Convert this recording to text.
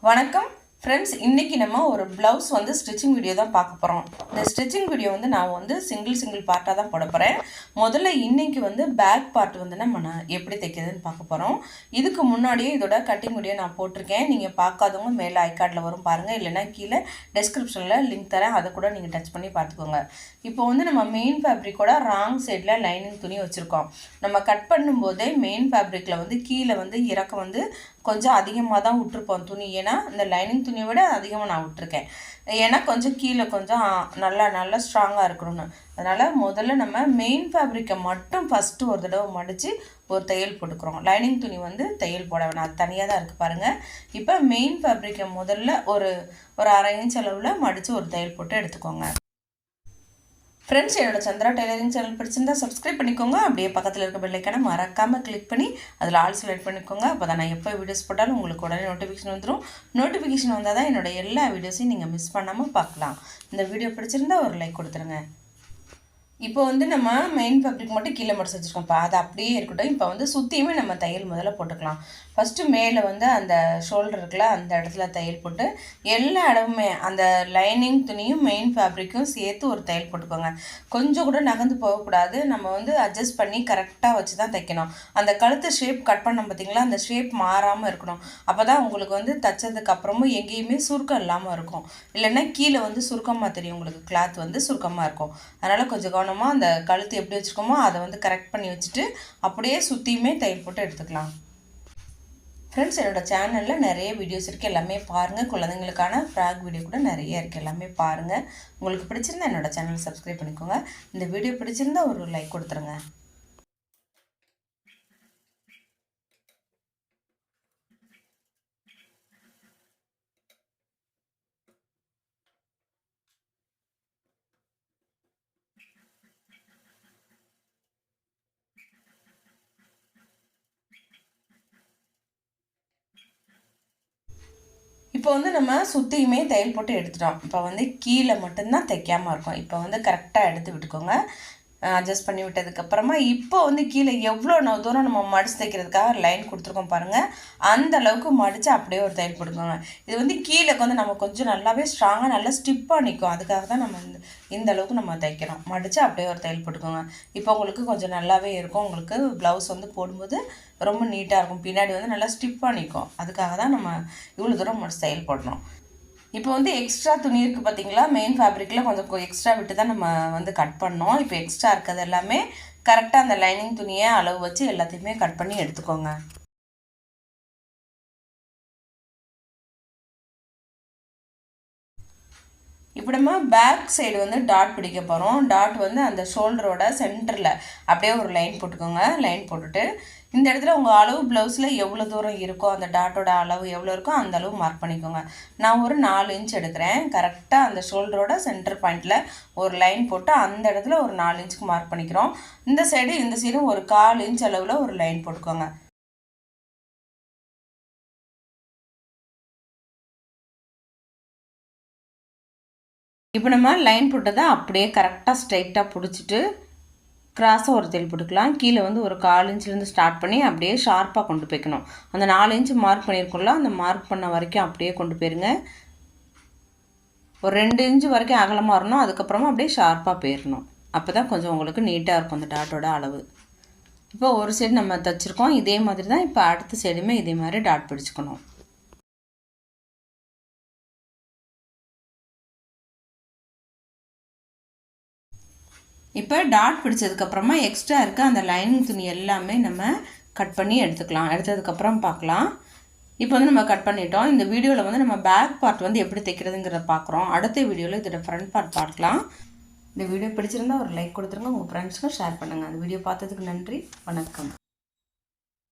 வணக்கம் ஃப்ரெண்ட்ஸ், இன்றைக்கி நம்ம ஒரு ப்ளவுஸ் ஸ்டிச்சிங் வீடியோ தான் பார்க்க போகிறோம். இந்த ஸ்டிச்சிங் வீடியோ நான் சிங்கிள் பார்ட்டாக தான் போட போகிறேன். முதல்ல இன்றைக்கி பேக் பார்ட் நம்ம எப்படி தைக்கிறதுன்னு பார்க்க போகிறோம். இதுக்கு முன்னாடியே இதோட கட்டிங் வீடியோ நான் போட்டிருக்கேன். நீங்கள் பார்க்காதவங்க மேலே ஐகார்டில் வரும் பாருங்கள், இல்லைனா கீழே டெஸ்கிரிப்ஷனில் லிங்க் தரேன், அதை கூட நீங்கள் டச் பண்ணி பார்த்துக்கோங்க. இப்போ நம்ம மெயின் ஃபேப்ரிக்கோட ராங் சைடில் லைனிங் துணி வச்சுருக்கோம். நம்ம கட் பண்ணும்போதே மெயின் ஃபேப்ரிக்கில் கீழே இறக்கம் கொஞ்சம் அதிகமாக தான் விட்டுருப்போம் துணி. ஏன்னா இந்த லைனிங் துணியை விட அதிகமாக நான் விட்டுருக்கேன். ஏன்னா கொஞ்சம் கீழே கொஞ்சம் நல்லா ஸ்ட்ராங்காக இருக்கணும்னு. அதனால் முதல்ல நம்ம மெயின் ஃபேப்ரிக்கை மட்டும் ஃபஸ்ட்டு ஒரு தடவை மடித்து ஒரு தையல் போட்டுக்கிறோம். லைனிங் துணி தையல் போட வேணாம், அது தனியாக தான் இருக்குது பாருங்கள். இப்போ மெயின் ஃபேப்ரிக்கை முதல்ல ஒரு 1/2 இன்ச் அளவில் மடித்து ஒரு தையல் போட்டு எடுத்துக்கோங்க. ஃப்ரெண்ட்ஸ், என்னோட சந்திரா டெய்லரிங் சேனல் பிடிச்சிருந்தா சப்ஸ்கிரைப் பண்ணிக்கோங்க. அப்படியே பக்கத்தில் இருக்க பெல் ஐக்கானை மறக்காமல் கிளிக் பண்ணி அதில் ஆல் செலக்ட் பண்ணிக்கோங்க. அப்போ தான் நான் எப்போ வீடியோஸ் போட்டாலும் உங்களுக்கு உடனே நோட்டிஃபிகேஷன் வந்துடும். நோட்டிஃபிகேஷன் வந்தால் தான் என்னோட எல்லா வீடியோஸையும் நீங்கள் மிஸ் பண்ணாமல் பார்க்கலாம். இந்த வீடியோ பிடிச்சிருந்தா ஒரு லைக் கொடுத்துருங்க. இப்போ நம்ம மெயின் ஃபேப்ரிக் மட்டும் கீழே மடிச்சு வச்சுருக்கோம். இப்போ அது அப்படியே இருக்கட்டும். இப்போ சுற்றியுமே நம்ம தையல் முதல்ல போட்டுக்கலாம். ஃபஸ்ட்டு மேலே அந்த ஷோல்டர் இருக்குல்ல, அந்த இடத்துல தையல் போட்டு எல்லா இடமுமே அந்த லைனிங் துணியும் மெயின் ஃபேப்ரிக்கும் சேர்த்து ஒரு தையல் போட்டுக்கோங்க. கொஞ்சம் கூட நகர்ந்து போகக்கூடாது. நம்ம அட்ஜஸ்ட் பண்ணி கரெக்டாக வச்சு தான் தைக்கணும். அந்த கழுத்து ஷேப் கட் பண்ணோம் பார்த்திங்களா, அந்த ஷேப் மாறாமல் இருக்கணும். அப்போ தான் உங்களுக்கு தைச்சதுக்கு அப்புறமும் எங்கேயுமே சுருக்கம் இல்லாமல் இருக்கும். இல்லைன்னா கீழே சுருக்கமாக தெரியும், உங்களுக்கு கிளாத் சுருக்கமாக இருக்கும். அதனால் கொஞ்சம் கவனமாக அந்த கழுத்து எப்படி வச்சுருக்கோமோ அதை கரெக்ட் பண்ணி வச்சுட்டு அப்படியே சுற்றியுமே தையல் போட்டு எடுத்துக்கலாம். ஃப்ரெண்ட்ஸ், என்னோடய சேனலில் நிறைய வீடியோஸ் இருக்குது, எல்லாமே பாருங்கள். குழந்தைங்களுக்கான ஃப்ராக் வீடியோ கூட நிறைய இருக்குது, எல்லாமே பாருங்கள். உங்களுக்கு பிடிச்சிருந்தா என்னோடய சேனல் சப்ஸ்கிரைப் பண்ணிக்கோங்க. இந்த வீடியோ பிடிச்சிருந்தா ஒரு லைக் கொடுத்துருங்க. இப்போ நம்ம சுற்றியுமே தையல் போட்டு எடுத்துட்டோம். இப்போ கீழே மட்டும்தான் தைக்காமல் இருக்கும். இப்போ கரெக்டாக எடுத்து விட்டுக்கோங்க. அட்ஜஸ்ட் பண்ணி விட்டதுக்கப்புறமா இப்போ கீழே எவ்வளோ தூரம் நம்ம மடித்து தைக்கிறதுக்காக லைன் கொடுத்துருக்கோம் பாருங்கள், அந்த அளவுக்கு மடித்து அப்படியே ஒரு தையல் போட்டுக்கோங்க. இது கீழே நம்ம கொஞ்சம் நல்லாவே ஸ்ட்ராங்காக நல்லா ஸ்டிப்பாக நிற்கும். அதுக்காக தான் நம்ம இந்த அளவுக்கு நம்ம தைக்கிறோம். மடித்து அப்படியே ஒரு தையல் போட்டுக்கோங்க. இப்போ உங்களுக்கு கொஞ்சம் நல்லாவே இருக்கும். உங்களுக்கு ப்ளவுஸ் போடும்போது ரொம்ப நீட்டாக இருக்கும். பின்னாடி நல்லா ஸ்டிப்பாக நிற்கும். அதுக்காக தான் நம்ம இவ்வளோ தூரம் மடித்து தையல் போடணும். இப்போ எக்ஸ்ட்ரா துணி இருக்குது பார்த்தீங்களா, மெயின் ஃபேப்ரிக்கில் கொஞ்சம் எக்ஸ்ட்ரா விட்டு தான் நம்ம கட் பண்ணோம். இப்போ எக்ஸ்ட்ரா இருக்கிறது எல்லாமே கரெக்டாக அந்த லைனிங் துணியை அளவு வச்சு எல்லாத்தையுமே கட் பண்ணி எடுத்துக்கோங்க. இப்போ நம்ம பேக் சைடு டாட் பிடிக்க போகிறோம். டாட் அந்த ஷோல்டரோட சென்டரில் அப்படியே ஒரு லைன் போட்டுக்கோங்க. லைன் போட்டுட்டு இந்த இடத்துல உங்கள் அளவு ப்ளவுஸில் எவ்வளோ தூரம் இருக்கோ, அந்த டாட்டோட அளவு எவ்வளோ இருக்கோ அந்த அளவு மார்க் பண்ணிக்கோங்க. நான் ஒரு 4 இன்ச் எடுக்கிறேன். கரெக்டாக அந்த ஷோல்டரோட சென்டர் பாயிண்டில் ஒரு லைன் போட்டு அந்த இடத்துல ஒரு 4 இன்ச்சுக்கு மார்க் பண்ணிக்கிறோம். இந்த சைடும் ஒரு 1/4 இன்ச் அளவில் ஒரு லைன் போட்டுக்கோங்க. இப்போ நம்ம லைன் போட்டதை அப்படியே கரெக்டாக ஸ்ட்ரைட்டாக பிடிச்சிட்டு கிராஸாக ஒரு தையல் போட்டுக்கலாம். கீழே ஒரு 1/4 இன்ச்லேருந்து ஸ்டார்ட் பண்ணி அப்படியே ஷார்ப்பாக கொண்டு போய்க்கணும். அந்த 4 இன்ச்சு மார்க் பண்ணியிருக்கோம்ல, அந்த மார்க் பண்ண வரைக்கும் அப்படியே கொண்டு போயிருங்க. ஒரு 2 இன்ச்சு வரைக்கும் அகலமாக வரணும். அதுக்கப்புறமா அப்படியே ஷார்ப்பாக போயிடணும். அப்போ தான் கொஞ்சம் உங்களுக்கு நீட்டாக இருக்கும் அந்த டாட்டோட அளவு. இப்போ ஒரு சைடு நம்ம தைச்சிருக்கோம். இதே மாதிரி தான் இப்போ அடுத்த சைடுமே இதே மாதிரி டாட் பிடிச்சிக்கணும். இப்போ டாட் பிடிச்சதுக்கப்புறமா எக்ஸ்ட்ரா இருக்க அந்த லைனிங் துணி எல்லாமே நம்ம கட் பண்ணி எடுத்துக்கலாம். எடுத்ததுக்கப்புறம் பார்க்கலாம். இப்போ நம்ம கட் பண்ணிட்டோம். இந்த வீடியோவில் நம்ம பேக் பார்ட் எப்படி தைக்கிறதுங்கிறத பார்க்குறோம். அடுத்த வீடியோவில் இதோட ஃப்ரண்ட் பார்ட் பார்க்கலாம். இந்த வீடியோ பிடிச்சிருந்தா ஒரு லைக் கொடுத்துருங்க. உங்கள் ஃப்ரெண்ட்ஸ்க்கும் ஷேர் பண்ணுங்கள். அந்த வீடியோ பார்த்ததுக்கு நன்றி. வணக்கம்.